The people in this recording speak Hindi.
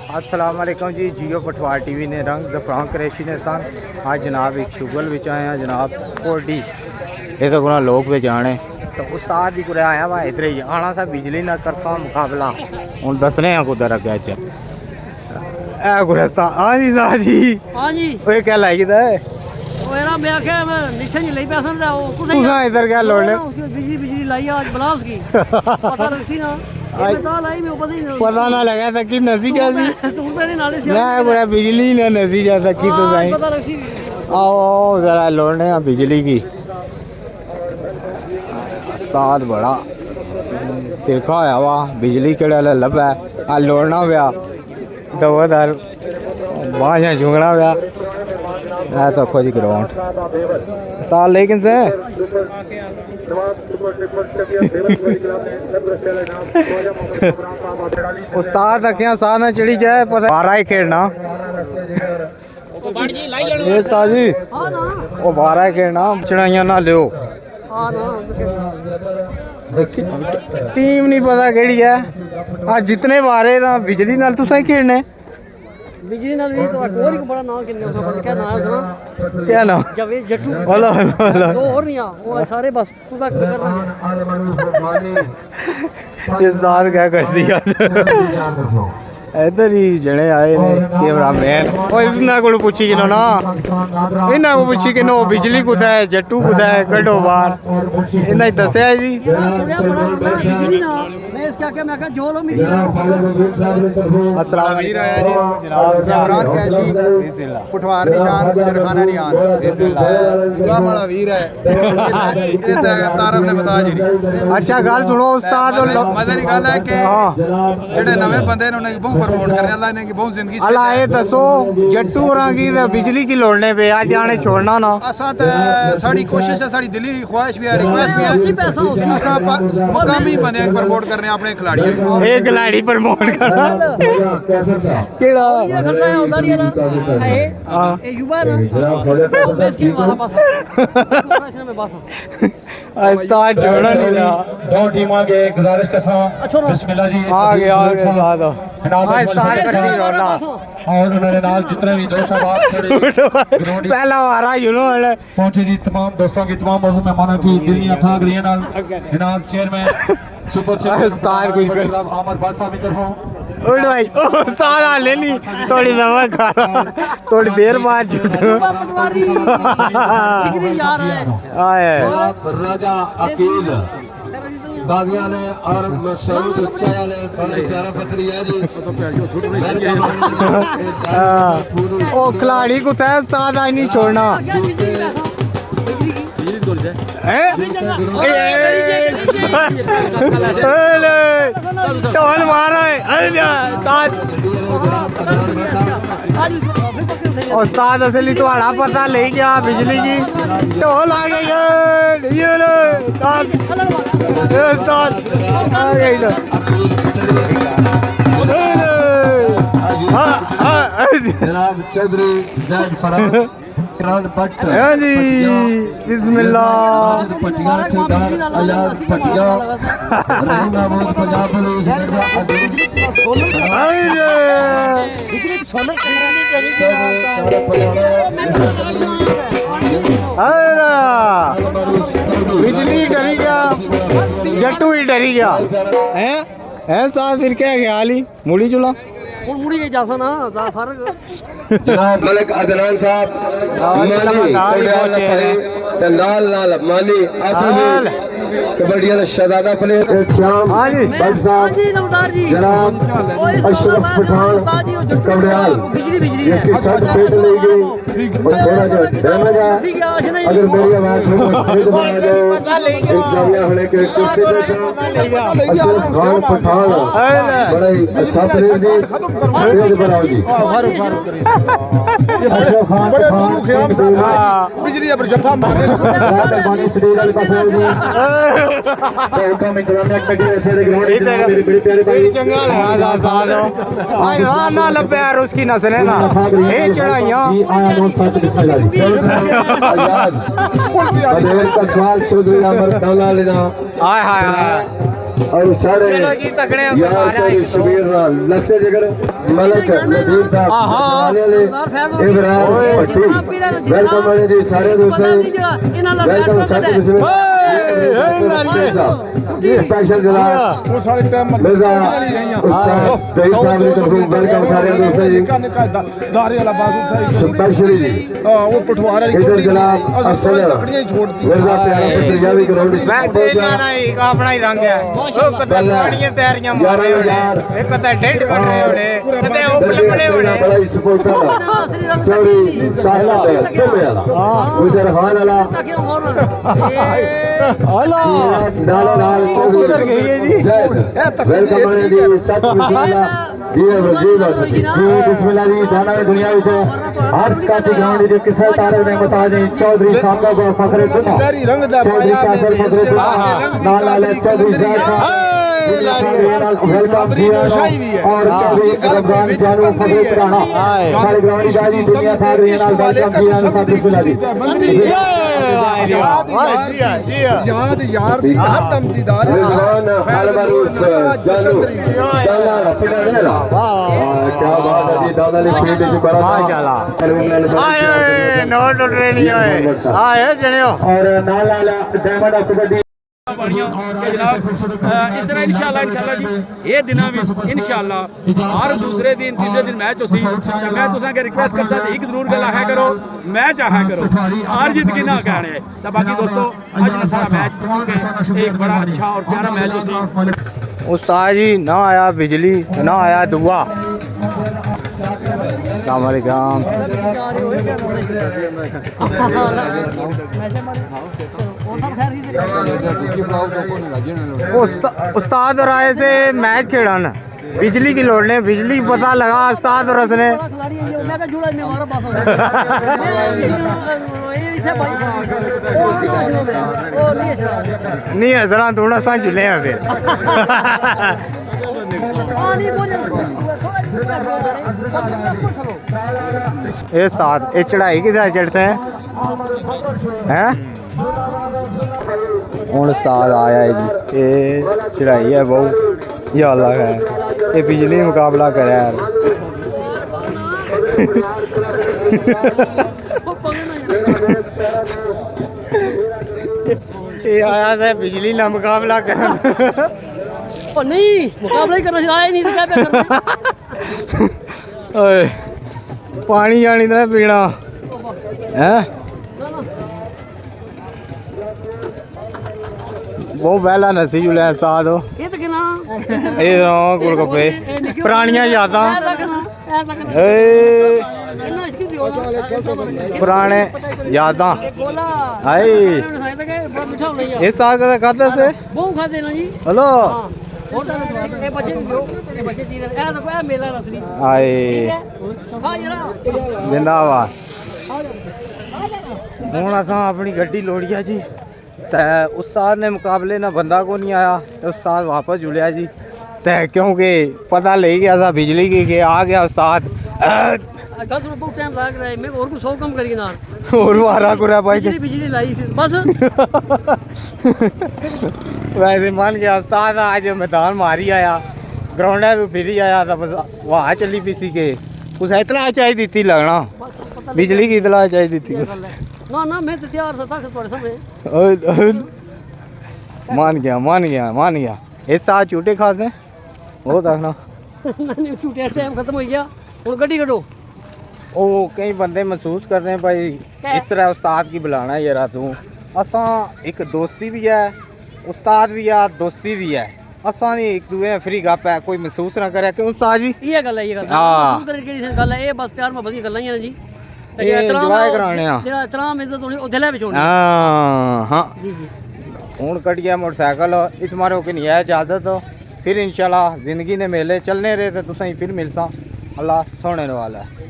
अस्सलाम वालेकुम जी। जियो पठवार टीवी ने रंग जफरान करेशी ने सन आज जनाब एक शुगल विच आए हैं जनाब कोडी ये तो गुना लोग पे जाने तो उस्ताद ही कुछ आया वा इधर ही आना था बिजली ना तरफा मुकाबला हूँ दसने हैं कुछ अगे च गुरस्ता हाँ जी साहब जी हाँ जी वो क्या लाई था मेरा मैं क्या मैं नीचे नहीं लाई पैसा ना वो कुछ इधर क्या लोड़ने बिजली बिजली लाई आज ब्लाउज की पता रखसी ना पता ना लगा था कि नसी क्या सी ना पूरा बिजली ना नसी जाता कि तो भाई आओ जरा लोड़ने हैं बिजली की उस्ताद बड़ा तिरखा होया वा बिजली केड़ा लब है आ लोड़ना पिया दवादार बाँह झुंगना पिया है तो खोजी ग्राउंड साल लेकिन से उस्ताद अखियां साह ना चढ़ी जाए पता 12 ही खेलना ये साजी वो 12 ही खेलना चढ़ाइया ना लियो टीम नहीं पता केड़ी है आज जितने बारे ना बिजली नाल तुसा ही खेलने बिजली नाल भी तो और एक बड़ा नाम किन्ने उसका पता क्या नाम है उसका क्या नाम जावेद जट्टू वाला वाला दो और नहीं वो सारे बस तू तक कर रहा है ये साथ क्या कर दिया इधर ही जने आए ने कैमरा मैन और इतना को पूछी कि ना इन्ना को पूछी कि नो बिजली कुदा है जट्टू कुदा है कड्डो बाहर इन्ना ही दसया जी बिजली ना मैं इसका क्या मैं कहा जो लो मिली अस्सलाम वालेकुम आया जी जनाब जफरान कैशी बिस्मिल्लाह पठवार निशान गुजरखाना रियान बिस्मिल्लाह जुआ बड़ा वीर है ये तारफ ने बता जी अच्छा गल सुनो उस्ताद मजे की गल है कि जेडे नवे बंदे ने उन्हें बहुत प्रमोट करने अल्लाह ने बहुत जिंदगी से अल्लाह ये दसो जट्टू होरां की बिजली की लोड़ने पे आज जाने छोड़ना ना असा ते साडी कोशिश है साडी दिली ख्वाहिश भी है रिक्वेस्ट भी है उसकी पैसा उसका सा मुकामी बंदे प्रमोट करने अपने खिलाड़ी एक खिलाड़ी प्रमोट करना केड़ा ये खतरा है उधर ये ना ये युवा ना बेस की वाला पास में बस उस्ताद छोड़ना नहीं रहा दो टीमां के गुजारिश के साथ बिस्मिल्लाह जी आ गया उस्ताद और उन्होंने नाल जितने भी दोस्त पहला वारा यूनो पहुंचे जी तमाम दोस्तों की तमाम मौजूद मेहमानों की दिल्ली था गलियां नाल जनाब चेयरमैन सुपर उस्ताद कुछ कर अहमद बादशाह की तरफों उड़ भाई उस्ताद आ ले ली थोड़ी दवा खा थोड़ी देर बाद आए राजा अकील बागिया ने और मसूद उच्चा ने बड़ा प्यारा बकरी है जी ओ खिलाड़ी को तय उस्ताद आज नहीं छोड़ना ढोल मारो उस्ताद असली थोड़ा पता ले गया बिजली की ढोल आ गई जनाब चौधरी जैद फराज बिस्मिल्लाह पटिया ठेकेदार आजाद पटिया रहीम महमूद पंजाब पुलिस बिजली डरी गया जट्टू ही डरी गया है साथ फिर क्या ख्याल ही मुड़ी चुला मुड़ी के जासा ना फर्क जनाब मलिक अदनान साहब लाल लाल मानी कबड्डी शहजादा प्लेयर श्याम भट्ट साहब जनाब अशरफ पठान कबड्डियाल इसकी शर्ट पेट ली गई और थोड़ा जो डैमेज है अगर मेरी आवाज होने के अशरफ खान पठान बड़ा ही अच्छा प्लेयर जी बनाओ जी अशरफ खान पठान बिजली अब जफा मारे ना लपे यार उसकी नस्ल है ना ये चढ़ाइया सवाल चौधरी अहमद दौला लेना हाय हाय हाय और साढ़े चलो जी, तगड़े हो, यार मारा चोरी एक शबीर नाल लक्ष्य जिगर मलक नदीम साहब इब्राहिम भट्टी वेलकम वाले जी सारे दोस्तों वेलकम सारे स्पेशल जनाब वो सारे टाइम मिर्जा उस्ताद दही साहब की तरफ वेलकम सारे दोस्तों जी दारे वाला बाजू था स्पेशली जी वो पठवारा इधर जनाब असल लकड़ियां ही छोड़ दी मिर्जा प्यारा भतीजा भी ग्राउंड वैसे ना ही अपना ही रंग है ਉਹ ਕਦੇ ਪਾਣੀਆਂ ਤਿਆਰੀਆਂ ਮਾਰ ਰਹੇ ਹੋਣੇ ਇੱਕ ਕਦੇ ਡੈਂਟ ਕੱਢ ਰਹੇ ਹੋਣੇ ਕਦੇ ਉਹ ਪਲਪੜੇ ਹੋਣੇ बड़ा ही सपोर्टर चौरी साहिला वाला उधर खान वाला नाल नाल उधर गई है जी वेलकम है जी सत बिस्मिल्लाह जी जी बिस्मिल्लाह जी दाना दुनिया विच हर स्काती ग्राउंड जो किसा तारे ने बता दे चौधरी साहब को फखरे सारी रंग दा पाया नाल नाल चौधरी साहब वेलकम किया और चौधरी रमजान जानू फतेह राणा सारे ग्राउंड जारी दुनिया था नाल वेलकम किया सत बिस्मिल्लाह जी याद यार दी हर दम दीदार रिजवान अलबरूस जानू दाना पिड़ेला क्या बात है जी दादा ने फील्ड च बड़ा माशाल्लाह आए नो टुट रहे नहीं आए आए जणियो और नाल नाल डायमंड ऑफ कबड्डी जनाब इस तरह इंशाल्लाह जी ये दिना में इंशाल्लाह हर दूसरे दिन तीसरे दिन मैच होसी ते मैं तुसां के रिक्वेस्ट करदा एक जरूर गल है करो मैच आया करो हार जीत की ना कहने तो बाकी दोस्तों आज ना सारा मैच एक बड़ा अच्छा और प्यारा मैच होसी उस्ताद जी ना आया बिजली ना आया दुआ सलामकुम उस्ताद और आए से मैच खेड़न बिजली की लोड़ ने बिजली पता लगा उस्ताद और उसने नहीं हसना थोड़ा सा झूले हैं फिर ये साथ ये चढ़ाई किस चढ़ते हैं हूँ साथ आया है जी ये चढ़ाई है बहु या अल्लाह है ये बिजली मुकाबला करे यार ये आया था बिजली ना मुकाबला कर नहीं मुकाबला ही करना आया नहीं तो क्या करना ओए पानी जानी तो पीना है बहुत पहला नसी जुलिया साथ ये तो किना ये गोलगप्पे पुरानियां यादां पुराने यादां हाय इस साल का खाते से बहुत खाते ना जी हेलो हाय जिंदाबाद हूँ असा अपनी गड्डी लोड़िया जी तो उस्ताद ने मुकाबले ना बंदा को नहीं आया तो उस्ताद वापस जुड़िया जी तो क्योंकि पता ले गया था बिजली की कि आ गया उस्ताद बहुत टाइम लग रहा है मैं और कुछ 100 कम करिए ना और वारा कुरा भाई बिजली लाई बस वैसे मान गया उस्ताद आज मैदान मारी आया ग्राउंड है तो फिर ही आया था वहाँ चली पीसी के कुछ इतना चाहिए दी लगना बिजली की इतला चाहिए दी ना ना मैं तो तैयार था थोड़े समय मान गया इस साथ झूठे खास हैं वो देखना नहीं छूटे टाइम खत्म हो गया और गड्डी कटो ओ कई बंदे महसूस कर रहे हैं भाई इस तरह उस्ताद की बुलाना है यार तू असा एक दोस्ती भी है उस्ताद भी है दोस्ती भी है असा नहीं एक दूसरे ने फ्री गप है कोई महसूस ना करे कि उस्ताद जी ये गल है हाँ गल है ये बस प्यार में बदी गल्लां ही हैं जी एंजॉय कराने आ जेड़ा इतराम इज्जत होनी ओ दिले विच होनी हां जी जी हूँ कट गया मोटरसाइकिल इस मारो कि नहीं है इजाजत फिर इंशाल्लाह जिंदगी ने मेले चलने रहे तो तुसें फिर मिलसा अल्लाह सोने वाला है।